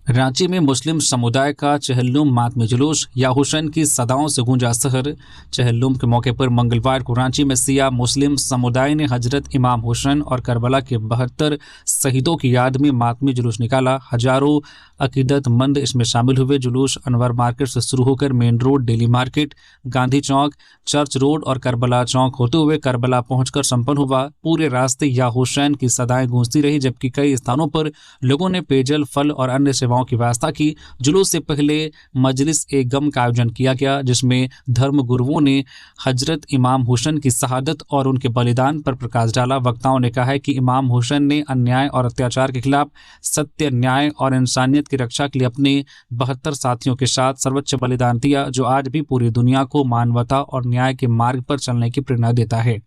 रांची में मुस्लिम समुदाय का चहल्लुम मातमी जुलूस, या हुसैन की सदाओं से गूंजा शहर। चहल्लुम के मौके पर मंगलवार को रांची में सिया मुस्लिम समुदाय ने हजरत इमाम हुसैन और करबला के 72 शहीदों की याद में मातमी जुलूस निकाला। हजारों अकीदतमंद इसमें शामिल हुए। जुलूस अनवर मार्केट से शुरू होकर main road, daily market, Gandhi Chowk, church road और करबला चौक होते हुए करबला पहुंचकर संपन्न हुआ। पूरे रास्ते या हुसैन की सदाएं गूंजती रही, जबकि कई स्थानों पर लोगों ने पेयजल, फल और अन्य सेवाओं की व्यवस्था की। जुलूस से पहले मजलिस ए गम का आयोजन किया गया, जिसमें धर्म गुरुओं ने हजरत इमाम हुसैन की शहादत और उनके बलिदान पर प्रकाश डाला। वक्ताओं ने कहा है कि इमाम हुसैन ने अन्याय और अत्याचार के खिलाफ सत्य, न्याय और इंसानियत की रक्षा के लिए अपने 72 साथियों के साथ सर्वोच्च बलिदान दिया, जो आज भी पूरी दुनिया को मानवता और न्याय के मार्ग पर चलने की प्रेरणा देता है।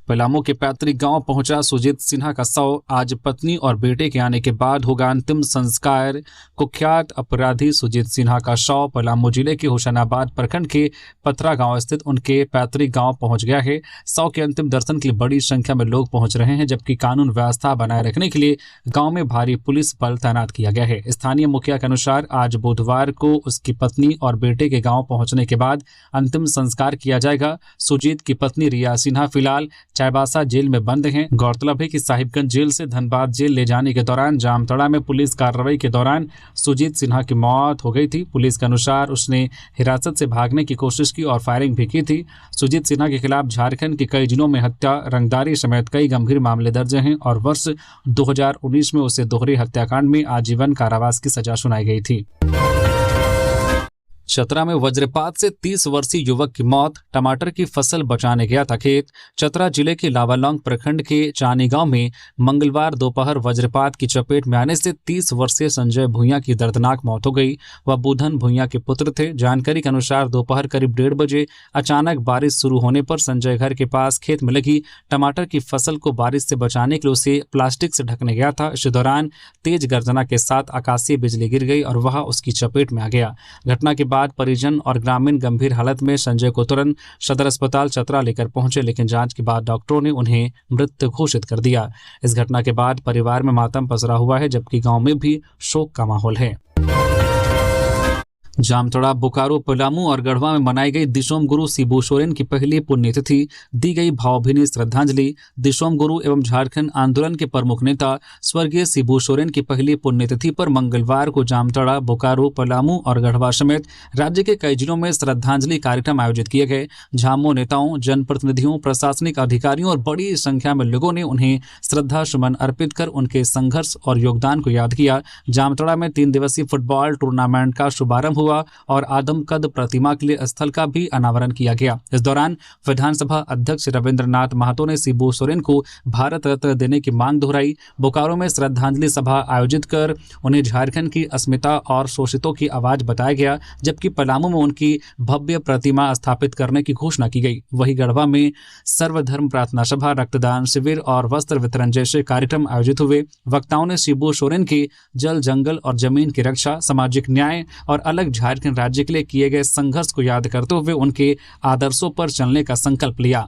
पलामू के पैतृक गांव पहुंचा सुजीत सिन्हा का शव। आज पत्नी और बेटे के आने के बाद होगा अंतिम संस्कार। कुख्यात अपराधी सुजीत सिन्हा का शव पलामू जिले के हुसैनाबाद प्रखंड के पथरा गांव स्थित उनके पैतृक गांव पहुंच गया है। शव के अंतिम दर्शन के लिए बड़ी संख्या में लोग पहुंच रहे हैं, जबकि कानून व्यवस्था बनाए रखने के लिए गाँव में भारी पुलिस बल तैनात किया गया है। स्थानीय मुखिया के अनुसार आज बुधवार को उसकी पत्नी और बेटे के गाँव पहुंचने के बाद अंतिम संस्कार किया जाएगा। सुजीत की पत्नी रिया सिन्हा फिलहाल चाईबासा जेल में बंद हैं। गौरतलब है कि साहिबगंज जेल से धनबाद जेल ले जाने के दौरान जामतड़ा में पुलिस कार्रवाई के दौरान सुजीत सिन्हा की मौत हो गई थी। पुलिस के अनुसार उसने हिरासत से भागने की कोशिश की और फायरिंग भी की थी। सुजीत सिन्हा के खिलाफ झारखंड के कई जिलों में हत्या, रंगदारी समेत कई गंभीर मामले दर्ज हैं और वर्ष 2019 में उसे दोहरे हत्याकांड में आजीवन कारावास की सजा सुनाई गई थी। चतरा में वज्रपात से 30 वर्षीय युवक की मौत। टमाटर की फसल बचाने गया था खेत। चतरा जिले के लावालौंग प्रखंड के चानी गांव में मंगलवार दोपहर वज्रपात की चपेट में आने से 30 वर्षीय संजय भुइयां की दर्दनाक मौत हो गई। वह बुधन भुइयां के पुत्र थे। जानकारी के अनुसार दोपहर करीब 1:30 बजे अचानक बारिश शुरू होने पर संजय घर के पास खेत में लगी टमाटर की फसल को बारिश से बचाने के लिए उसे प्लास्टिक से ढकने गया था। इस दौरान तेज गर्जना के साथ आकाशीय बिजली गिर गई और वह उसकी चपेट में आ गया। घटना के बाद परिजन और ग्रामीण गंभीर हालत में संजय को तुरंत सदर अस्पताल चतरा लेकर पहुंचे, लेकिन जांच के बाद डॉक्टरों ने उन्हें मृत घोषित कर दिया। इस घटना के बाद परिवार में मातम पसरा हुआ है, जबकि गांव में भी शोक का माहौल है। जामताड़ा, बोकारो, पलामू और गढ़वा में मनाई गई दिशोम गुरु शिबू सोरेन की पहली पुण्यतिथि, दी गई भावभीनी श्रद्धांजलि। दिशोम गुरु एवं झारखंड आंदोलन के प्रमुख नेता स्वर्गीय शिबू सोरेन की पहली पुण्यतिथि पर मंगलवार को जामताड़ा, बोकारो, पलामू और गढ़वा समेत राज्य के कई जिलों में श्रद्धांजलि कार्यक्रम आयोजित किए गए। झामो नेताओं, जनप्रतिनिधियों, प्रशासनिक अधिकारियों और बड़ी संख्या में लोगों ने उन्हें श्रद्धा सुमन अर्पित कर उनके संघर्ष और योगदान को याद किया। जामताड़ा में 3 दिवसीय फुटबॉल टूर्नामेंट का शुभारंभ हुआ और आदमकद प्रतिमा के लिए स्थल का भी अनावरण किया गया। इस दौरान विधानसभा अध्यक्ष रविंद्रनाथ महतो ने शिबू सोरेन को भारत रत्न देने की मांग दोहराई। बोकारो में श्रद्धांजलि सभा आयोजित कर उन्हें झारखंड की अस्मिता और शोषितों की आवाज बताया गया, जबकि पलामू में उनकी भव्य प्रतिमा स्थापित करने की घोषणा की गई। वहीं गढ़वा में सर्वधर्म प्रार्थना सभा, रक्तदान शिविर और वस्त्र वितरण जैसे कार्यक्रम आयोजित हुए। वक्ताओं ने शिबू सोरेन की जल, जंगल और जमीन की रक्षा, सामाजिक न्याय और अलग झारखंड राज्य के लिए किए गए संघर्ष को याद करते हुए उनके आदर्शों पर चलने का संकल्प लिया।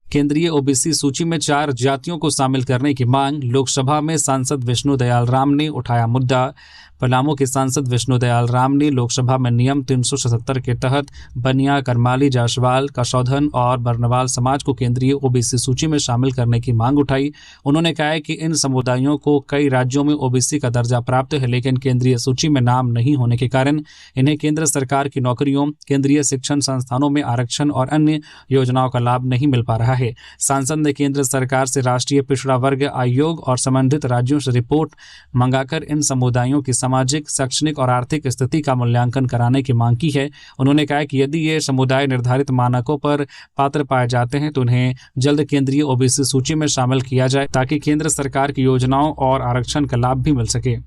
केंद्रीय ओबीसी सूची में 4 जातियों को शामिल करने की मांग, लोकसभा में सांसद विष्णु दयाल राम ने उठाया मुद्दा। पलामू के सांसद विष्णु दयाल राम ने लोकसभा में नियम 377 के तहत बनिया, करमाली, जायसवाल, कसौधन और बर्नवाल समाज को केंद्रीय ओबीसी सूची में शामिल करने की मांग उठाई। उन्होंने कहा कि इन समुदायों को कई राज्यों में ओबीसी का दर्जा प्राप्त है, लेकिन केंद्रीय सूची में नाम नहीं होने के कारण इन्हें केंद्र सरकार की नौकरियों, केंद्रीय शिक्षण संस्थानों में आरक्षण और अन्य योजनाओं का लाभ नहीं मिल पा रहा है। सांसद ने केंद्र सरकार से राष्ट्रीय पिछड़ा वर्ग आयोग और संबंधित राज्यों से रिपोर्ट मंगाकर इन समुदायों की सामाजिक, शैक्षणिक और आर्थिक स्थिति का मूल्यांकन कराने की मांग की है। उन्होंने कहा कि यदि ये समुदाय निर्धारित मानकों पर पात्र पाए जाते हैं तो उन्हें जल्द केंद्रीय ओबीसी सूची में शामिल किया जाए, ताकि केंद्र सरकार की योजनाओं और आरक्षण का लाभ भी मिल सके।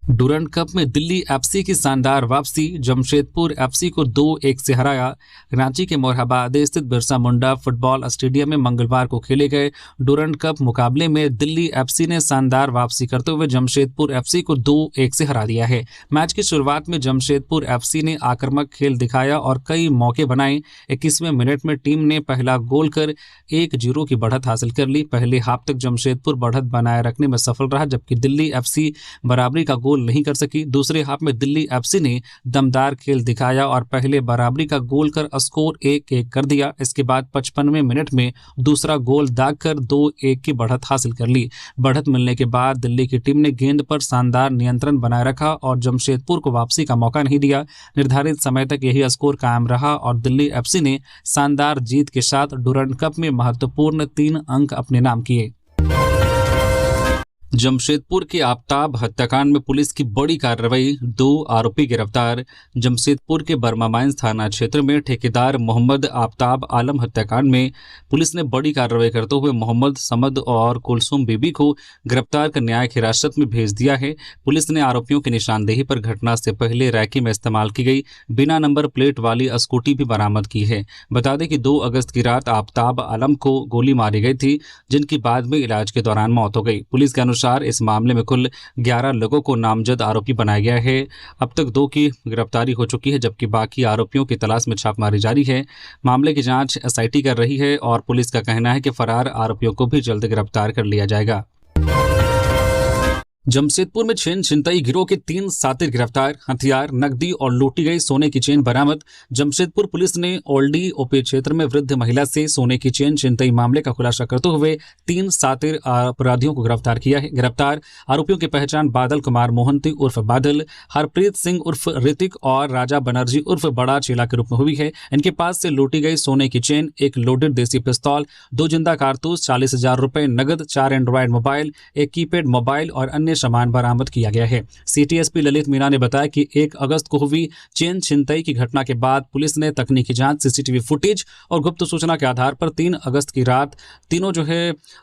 डुरंड कप में दिल्ली एफसी की शानदार वापसी, जमशेदपुर एफसी को 2-1 से हराया। रांची के मोरहाबाद स्थित बिरसा मुंडा फुटबॉल स्टेडियम में मंगलवार को खेले गए डुरंड कप मुकाबले में दिल्ली एफसी ने शानदार वापसी करते हुए जमशेदपुर एफसी को 2-1 से हरा दिया है। मैच की शुरुआत में जमशेदपुर एफसी ने आक्रामक खेल दिखाया और कई मौके बनाए। 21वें मिनट में टीम ने पहला गोल कर 1-0 की बढ़त हासिल कर ली। पहले हाफ तक जमशेदपुर बढ़त बनाए रखने में सफल रहा, जबकि दिल्ली एफसी बराबरी का गोल नहीं कर सकी। दूसरे हाफ में दिल्ली एफसी ने दमदार खेल दिखाया और पहले बराबरी का गोल कर स्कोर 1-1 कर दिया। इसके बाद 55वें मिनट में दूसरा गोल दागकर 2-1 की बढ़त हासिल कर ली। बढ़त मिलने के बाद दिल्ली की टीम ने गेंद पर शानदार नियंत्रण बनाए रखा और जमशेदपुर को वापसी का मौका नहीं दिया। निर्धारित समय तक यही स्कोर कायम रहा और दिल्ली एफसी ने शानदार जीत के साथ डुरंड कप में महत्वपूर्ण 3 अंक अपने नाम किए। जमशेदपुर के आफताब हत्याकांड में पुलिस की बड़ी कार्रवाई, 2 आरोपी गिरफ्तार। जमशेदपुर के बर्मा माइंस थाना क्षेत्र में ठेकेदार मोहम्मद आफताब आलम हत्याकांड में पुलिस ने बड़ी कार्रवाई करते हुए मोहम्मद समद और कुलसुम बीबी को गिरफ्तार कर न्यायिक हिरासत में भेज दिया है। पुलिस ने आरोपियों की निशानदेही पर घटना से पहले रैकी में इस्तेमाल की गई बिना नंबर प्लेट वाली स्कूटी भी बरामद की है। बता दें कि 2 अगस्त की रात आफताब आलम को गोली मारी गई थी, जिनकी बाद में इलाज के दौरान मौत हो गई। पुलिस के अनुसार इस मामले में कुल 11 लोगों को नामजद आरोपी बनाया गया है। अब तक 2 की गिरफ्तारी हो चुकी है, जबकि बाकी आरोपियों की तलाश में छापेमारी जारी है। मामले की जांच एसआईटी कर रही है और पुलिस का कहना है कि फरार आरोपियों को भी जल्द गिरफ्तार कर लिया जाएगा। जमशेदपुर में चेन छिनतई गिरोह के 3 साथी गिरफ्तार, हथियार, नकदी और लूटी गई सोने की चेन बरामद। जमशेदपुर पुलिस ने ओल्डी ओपी क्षेत्र में वृद्ध महिला से सोने की चेन छिनतई मामले का खुलासा करते हुए 3 सातिर अपराधियों को गिरफ्तार किया है। गिरफ्तार आरोपियों की पहचान बादल कुमार मोहंती उर्फ बादल, हरप्रीत सिंह उर्फ ऋतिक और राजा बनर्जी उर्फ बड़ा चेला के रूप में हुई है। इनके पास से लूटी गई सोने की चेन, 1 लोडेड देसी पिस्तौल, 2 जिंदा कारतूस, 40,000 रुपए नगद, 4 एंड्रॉयड मोबाइल, 1 कीपैड मोबाइल और अन्य सामान बरामद किया गया है। सिटी एसपी ललित मीणा ने बताया कि 1 अगस्त को हुई चेन छिनतई की घटना के बाद पुलिस ने तकनीकी जांच, सीसीटीवी फुटेज और गुप्त सूचना के आधार पर 3 अगस्त की रात तीनों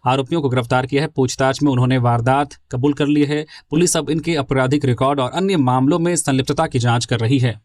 आरोपियों को गिरफ्तार किया है। पूछताछ में उन्होंने वारदात कबूल कर ली है। पुलिस अब इनके आपराधिक रिकॉर्ड और अन्य मामलों में संलिप्तता की जांच कर रही है।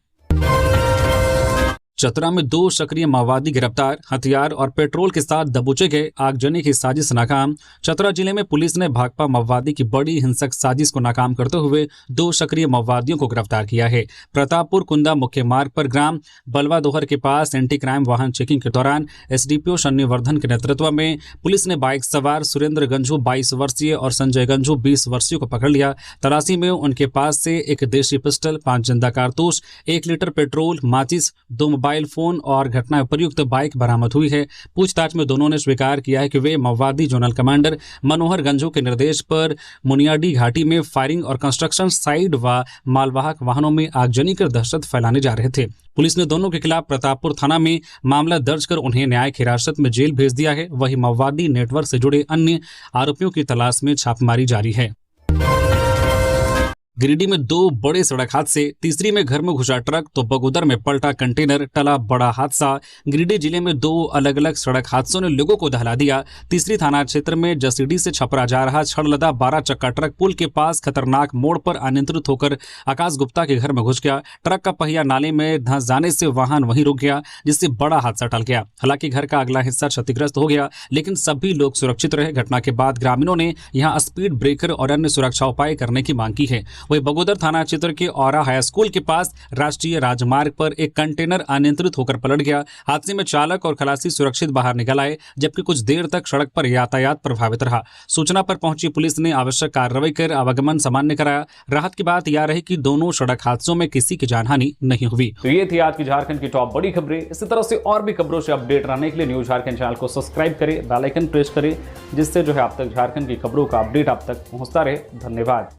चतरा में 2 सक्रिय माओवादी गिरफ्तार, हथियार और पेट्रोल के साथ दबोचे गए, आगजनी की साजिश नाकाम। चतरा जिले में पुलिस ने भाकपा माओवादी की बड़ी हिंसक साजिश को नाकाम करते हुए 2 सक्रिय माओवादियों को गिरफ्तार किया है। प्रतापपुर कुंदा मुख्य मार्ग पर ग्राम बलवा दोहर के पास एंटी क्राइम वाहन चेकिंग के दौरान एसडीपीओ शनिवर्धन के नेतृत्व में पुलिस ने बाइक सवार सुरेंद्र गंजू 22 वर्षीय और संजय गंजू 20 वर्षीय को पकड़ लिया। तलाशी में उनके पास से एक देशी पिस्टल, 5 जिंदा कारतूस, 1 लीटर पेट्रोल, माचिस, 2 मोबाइल फोन और घटना उपयुक्त बाइक बरामद हुई है। पूछताछ में दोनों ने स्वीकार किया है कि वे माओवादी जोनल कमांडर मनोहर गंजू के निर्देश पर मुनियाडी घाटी में फायरिंग और कंस्ट्रक्शन साइट व मालवाहक वाहनों में आगजनी कर दहशत फैलाने जा रहे थे। पुलिस ने दोनों के खिलाफ प्रतापपुर थाना में मामला दर्ज कर उन्हें न्यायिक हिरासत में जेल भेज दिया है। वहीं माओवादी नेटवर्क से जुड़े अन्य आरोपियों की तलाश में छापेमारी जारी है। गिरिडीह में 2 बड़े सड़क हादसे, तीसरी में घर में घुसा ट्रक तो बगोदर में पलटा कंटेनर, टला बड़ा हादसा। गिरिडीह जिले में 2 अलग अलग सड़क हादसों ने लोगों को दहला दिया। तीसरी थाना क्षेत्र में जसीडीह से छपरा जा रहा छड़लदा 12 चक्का ट्रक पुल के पास खतरनाक मोड़ पर अनियंत्रित होकर आकाश गुप्ता के घर में घुस गया। ट्रक का पहिया नाले में धंस जाने से वाहन वहीं रुक गया, जिससे बड़ा हादसा टल गया। हालांकि घर का अगला हिस्सा क्षतिग्रस्त हो गया, लेकिन सभी लोग सुरक्षित रहे। घटना के बाद ग्रामीणों ने यहां स्पीड ब्रेकर और अन्य सुरक्षा उपाय करने की मांग की है। वही बगोदर थाना क्षेत्र के औरा हाई स्कूल के पास राष्ट्रीय राजमार्ग पर एक कंटेनर अनियंत्रित होकर पलट गया। हादसे में चालक और खलासी सुरक्षित बाहर निकल आए, जबकि कुछ देर तक सड़क पर यातायात प्रभावित रहा। सूचना पर पहुंची पुलिस ने आवश्यक कार्रवाई कर आवागमन सामान्य कराया। राहत की बात यह रही कि दोनों सड़क हादसों में किसी की जानहानि नहीं हुई। तो ये थी आज की झारखंड की टॉप बड़ी खबरें। इसी तरह से और भी खबरों से अपडेट रहने के लिए न्यूज झारखंड चैनल को सब्सक्राइब करें, बेल आइकन प्रेस करें, जिससे आप तक झारखंड की खबरों का अपडेट आप तक पहुंचता रहे। धन्यवाद।